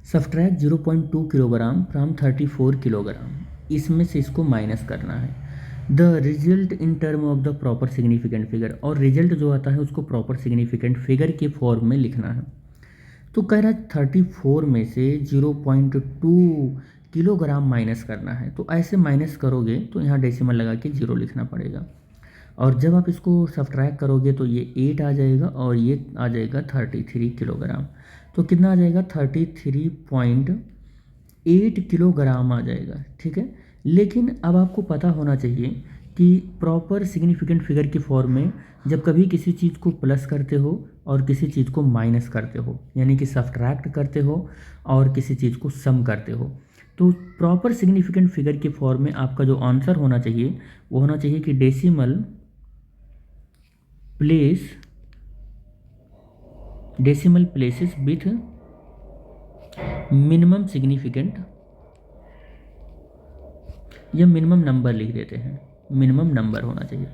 Subtract 0.2 kilogram from 34 kilogram, इसमें से इसको माइनस करना है। The result in term of the proper significant figure, और रिजल्ट जो आता है उसको प्रॉपर सिग्निफिकेंट फिगर के फॉर्म में लिखना है। तो कह रहा है 34 में से 0.2 किलोग्राम माइनस करना है। तो ऐसे माइनस करोगे तो यहाँ डेसिमल लगा के 0 लिखना पड़ेगा, और जब आप इसको सब्ट्रैक्ट करोगे तो ये 8 आ जाएगा और ये आ जाएगा 33 किलोग्राम। तो कितना आ जाएगा? 33.8 किलोग्राम आ जाएगा, ठीक है। लेकिन अब आपको पता होना चाहिए कि प्रॉपर सिग्निफिकेंट फिगर की फॉर्म में जब कभी किसी चीज़ को प्लस करते हो और किसी चीज़ को माइनस करते हो, यानी कि सब्ट्रैक्ट करते हो और किसी चीज़ को सम करते हो, तो प्रॉपर सिग्निफिकेंट फिगर की फॉर्म में आपका जो आंसर होना चाहिए वो होना चाहिए कि decimal places with minimum significant, या मिनिमम नंबर लिख देते हैं, मिनिमम नंबर होना चाहिए।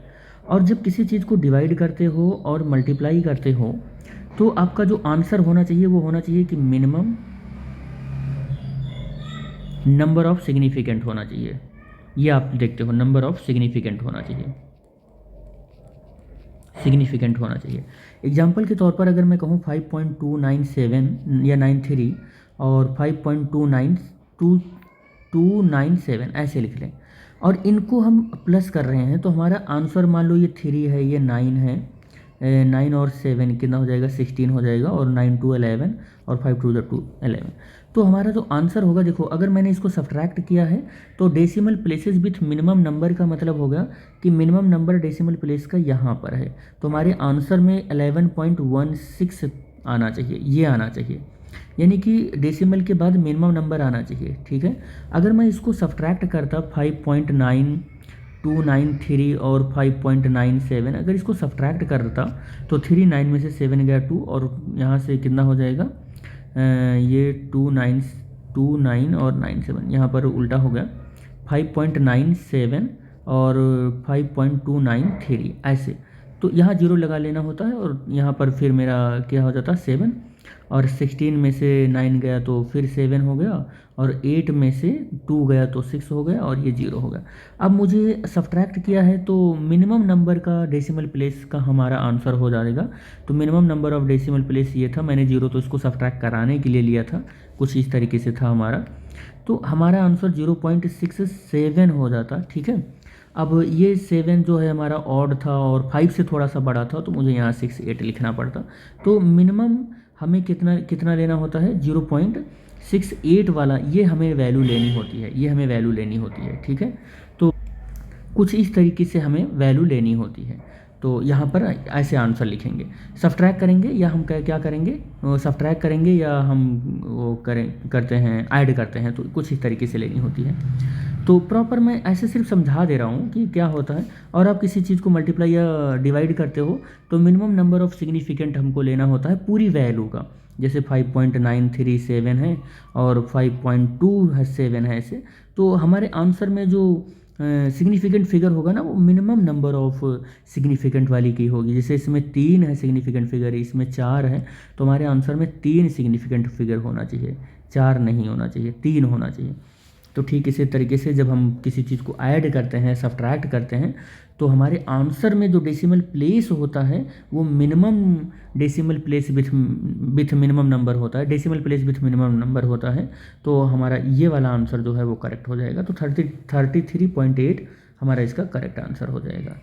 और जब किसी चीज़ को डिवाइड करते हो और मल्टीप्लाई करते हो तो आपका जो आंसर होना चाहिए वो होना चाहिए कि मिनिमम नंबर ऑफ सिग्निफिकेंट होना चाहिए। ये आप देखते हो, नंबर ऑफ सिग्निफिकेंट होना चाहिए, सिग्निफिकेंट होना चाहिए। एग्जाम्पल के तौर पर अगर मैं कहूँ 5.297 या 93 और 5.297 ऐसे लिख लें, और इनको हम प्लस कर रहे हैं तो हमारा आंसर मान लो ये 3 है, ये 9 है, 9 और 7 कितना हो जाएगा? 16 हो जाएगा, और 9 2 11 और 5 2 2 11। तो हमारा जो आंसर होगा, देखो अगर मैंने इसको सब्ट्रैक्ट किया है तो decimal places with minimum number का मतलब होगा कि मिनिमम नंबर डेसिमल प्लेस का यहाँ पर है, तो हमारे आंसर में 11.16 आना चाहिए, ये आना चाहिए, यानी कि डेसिमल के बाद मिनिमम नंबर आना चाहिए, ठीक है। अगर मैं इसको सब्ट्रैक्ट करता 5.9293 और 5.97, अगर इसको सब्ट्रैक्ट करता तो 3 9 में से 7 गया 2, और यहाँ से कितना हो जाएगा? ये 2 9 और 9 7 यहाँ पर उल्टा हो गया, 5.97 और 5.293 ऐसे। तो यहाँ 0 लगा लेना होता है, और यहाँ पर फिर मेरा क्या हो जाता? 7, और 16 में से 9 गया तो फिर 7 हो गया, और 8 में से 2 गया तो 6 हो गया, और ये 0 हो गया। अब मुझे सब्ट्रैक्ट किया है तो मिनिमम नंबर का डेसिमल प्लेस का हमारा आंसर हो जाएगा। तो minimum number of decimal place ये था, मैंने 0 तो इसको सब्ट्रैक्ट कराने के लिए लिया था, कुछ इस तरीके से था हमारा। तो हमारा आंसर 0.67 हो जाता, ठीक है। अब ये 7 जो है हमारा ऑड था और 5 से थोड़ा सा बड़ा था, तो मुझे यहाँ 6 8 लिखना पड़ता। तो मिनिमम हमें कितना कितना लेना होता है? 0.68 वाला, ये हमें वैल्यू लेनी होती है, ये हमें वैल्यू लेनी होती है, ठीक है। तो कुछ इस तरीके से हमें वैल्यू लेनी होती है। तो यहाँ पर ऐसे आंसर लिखेंगे, सब्ट्रैक्ट करेंगे या हम क्या करेंगे? सब्ट्रैक्ट करेंगे या हम वो करते हैं, ऐड करते हैं, तो कुछ इस तरीके से लेनी होती है। तो प्रॉपर मैं ऐसे सिर्फ समझा दे रहा हूँ कि क्या होता है। और आप किसी चीज़ को मल्टीप्लाई या डिवाइड करते हो तो मिनिमम नंबर ऑफ सिग्निफिकेंट हमको लेना होता है पूरी वैल्यू का, जैसे 5.937 है और 5.27 है ऐसे। तो हमारे आंसर में जो सिग्निफिकेंट फिगर होगा ना, वो मिनिमम नंबर ऑफ सिग्निफिकेंट वाली की होगी। जैसे इसमें 3 है सिग्निफिकेंट फिगर, इसमें 4 है, तो हमारे आंसर में 3 सिग्निफिकेंट फिगर होना चाहिए, 4 नहीं होना चाहिए, 3 होना चाहिए। तो ठीक इसी तरीके से जब हम किसी चीज़ को ऐड करते हैं, सब्ट्रैक्ट करते हैं, तो हमारे आंसर में जो डेसिमल प्लेस होता है वो minimum decimal place with minimum number होता है, decimal place with minimum number होता है। तो हमारा ये वाला आंसर जो है वो करेक्ट हो जाएगा। तो 33.8 हमारा इसका करेक्ट आंसर हो जाएगा।